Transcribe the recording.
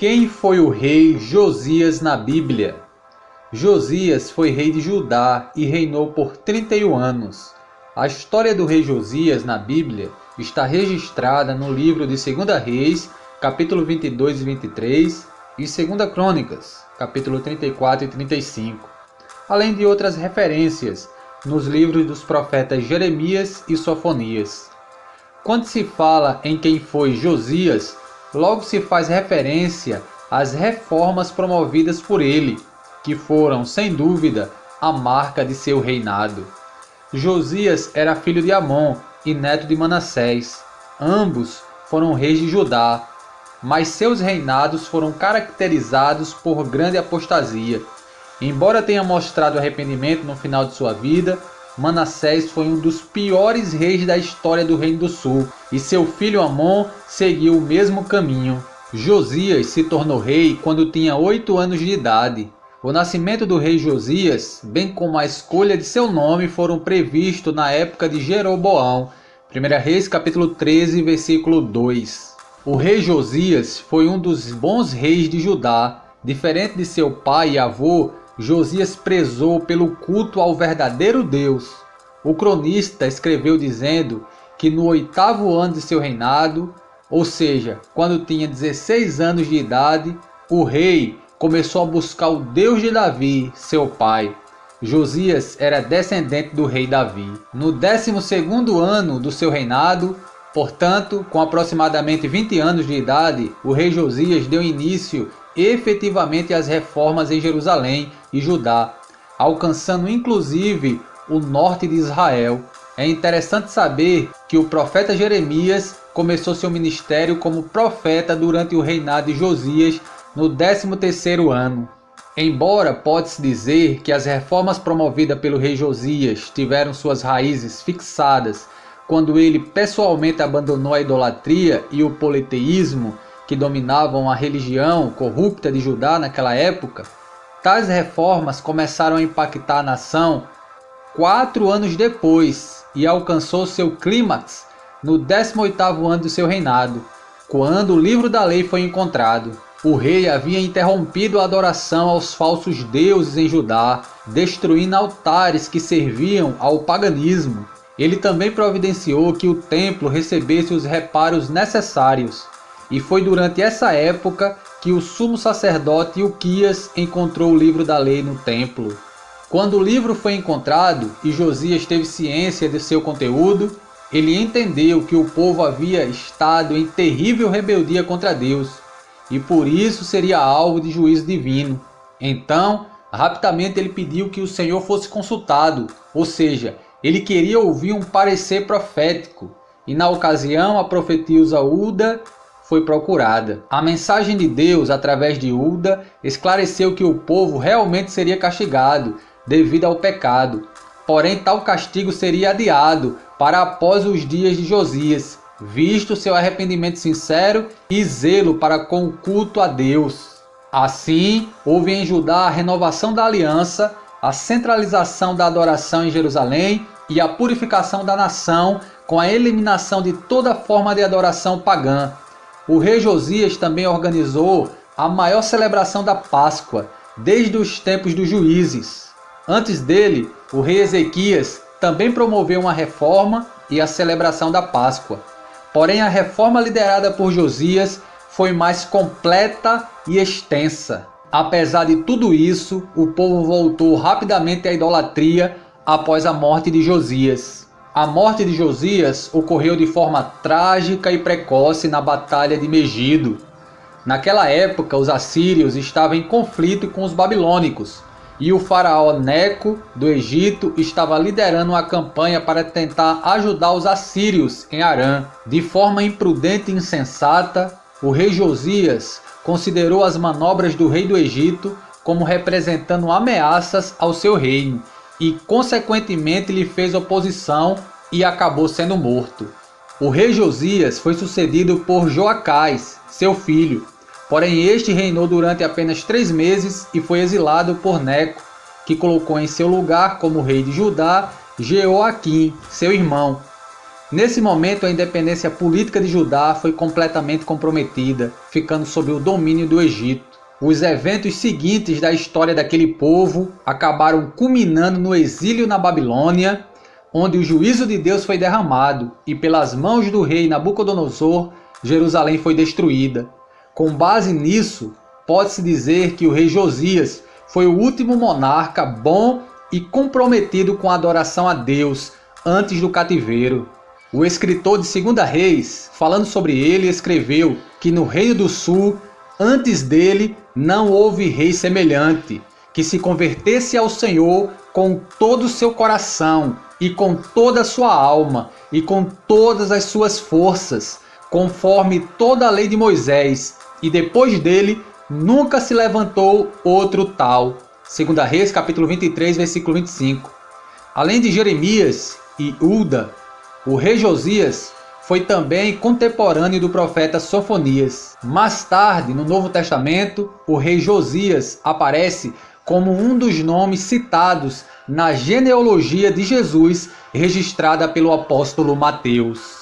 Quem foi o rei Josias na Bíblia? Josias foi rei de Judá e reinou por 31 anos. A história do rei Josias na Bíblia está registrada no livro de 2 Reis, capítulo 22 e 23, e 2 Crônicas, capítulo 34 e 35, além de outras referências nos livros dos profetas Jeremias e Sofonias. Quando se fala em quem foi Josias, logo se faz referência às reformas promovidas por ele, que foram, sem dúvida, a marca de seu reinado. Josias era filho de Amon e neto de Manassés. Ambos foram reis de Judá, mas seus reinados foram caracterizados por grande apostasia. Embora tenha mostrado arrependimento no final de sua vida, Manassés foi um dos piores reis da história do Reino do Sul, e seu filho Amon seguiu o mesmo caminho. Josias se tornou rei quando tinha 8 anos de idade. O nascimento do rei Josias, bem como a escolha de seu nome, foram previstos na época de Jeroboão. 1 Reis capítulo 13, versículo 2. O rei Josias foi um dos bons reis de Judá. Diferente de seu pai e avô, Josias prezou pelo culto ao verdadeiro Deus. O cronista escreveu dizendo que no 8º ano de seu reinado, ou seja, quando tinha 16 anos de idade, o rei começou a buscar o Deus de Davi, seu pai. Josias era descendente do rei Davi. No 12º ano do seu reinado, portanto, com aproximadamente 20 anos de idade, o rei Josias deu início efetivamente às reformas em Jerusalém e Judá, alcançando inclusive o norte de Israel. É interessante saber que o profeta Jeremias começou seu ministério como profeta durante o reinado de Josias, no 13º ano. Embora pode-se dizer que as reformas promovidas pelo rei Josias tiveram suas raízes fixadas quando ele pessoalmente abandonou a idolatria e o politeísmo que dominavam a religião corrupta de Judá naquela época, tais reformas começaram a impactar a nação 4 anos depois e alcançou seu clímax no 18º ano do seu reinado, quando o livro da lei foi encontrado. O rei havia interrompido a adoração aos falsos deuses em Judá, destruindo altares que serviam ao paganismo. Ele também providenciou que o templo recebesse os reparos necessários. E foi durante essa época que o sumo sacerdote Ilquias encontrou o livro da lei no templo. Quando o livro foi encontrado e Josias teve ciência de seu conteúdo, ele entendeu que o povo havia estado em terrível rebeldia contra Deus, e por isso seria alvo de juízo divino. Então, rapidamente ele pediu que o Senhor fosse consultado, ou seja, ele queria ouvir um parecer profético, e na ocasião a profetisa Hulda foi procurada. A mensagem de Deus através de Hulda esclareceu que o povo realmente seria castigado devido ao pecado, porém tal castigo seria adiado para após os dias de Josias, visto seu arrependimento sincero e zelo para com o culto a Deus. Assim, houve em Judá a renovação da aliança, a centralização da adoração em Jerusalém e a purificação da nação com a eliminação de toda forma de adoração pagã. O rei Josias também organizou a maior celebração da Páscoa, desde os tempos dos juízes. Antes dele, o rei Ezequias também promoveu uma reforma e a celebração da Páscoa. Porém, a reforma liderada por Josias foi mais completa e extensa. Apesar de tudo isso, o povo voltou rapidamente à idolatria após a morte de Josias. A morte de Josias ocorreu de forma trágica e precoce na Batalha de Megido. Naquela época, os assírios estavam em conflito com os babilônicos, e o faraó Neco, do Egito, estava liderando uma campanha para tentar ajudar os assírios em Arã. De forma imprudente e insensata, o rei Josias considerou as manobras do rei do Egito como representando ameaças ao seu reino e, consequentemente, lhe fez oposição e acabou sendo morto. O rei Josias foi sucedido por Joacás, seu filho. Porém, este reinou durante apenas 3 meses e foi exilado por Neco, que colocou em seu lugar como rei de Judá Jeoaquim, seu irmão. Nesse momento, a independência política de Judá foi completamente comprometida, ficando sob o domínio do Egito. Os eventos seguintes da história daquele povo acabaram culminando no exílio na Babilônia, onde o juízo de Deus foi derramado e pelas mãos do rei Nabucodonosor, Jerusalém foi destruída. Com base nisso, pode-se dizer que o rei Josias foi o último monarca bom e comprometido com a adoração a Deus antes do cativeiro. O escritor de 2 Reis, falando sobre ele, escreveu que no Reino do Sul, antes dele, não houve rei semelhante, que se convertesse ao Senhor com todo o seu coração, e com toda a sua alma, e com todas as suas forças, conforme toda a lei de Moisés, e depois dele nunca se levantou outro tal. 2 Reis, capítulo 23, versículo 25. Além de Jeremias e Uda, o rei Josias foi também contemporâneo do profeta Sofonias. Mais tarde, no Novo Testamento, o rei Josias aparece como um dos nomes citados na genealogia de Jesus, registrada pelo apóstolo Mateus.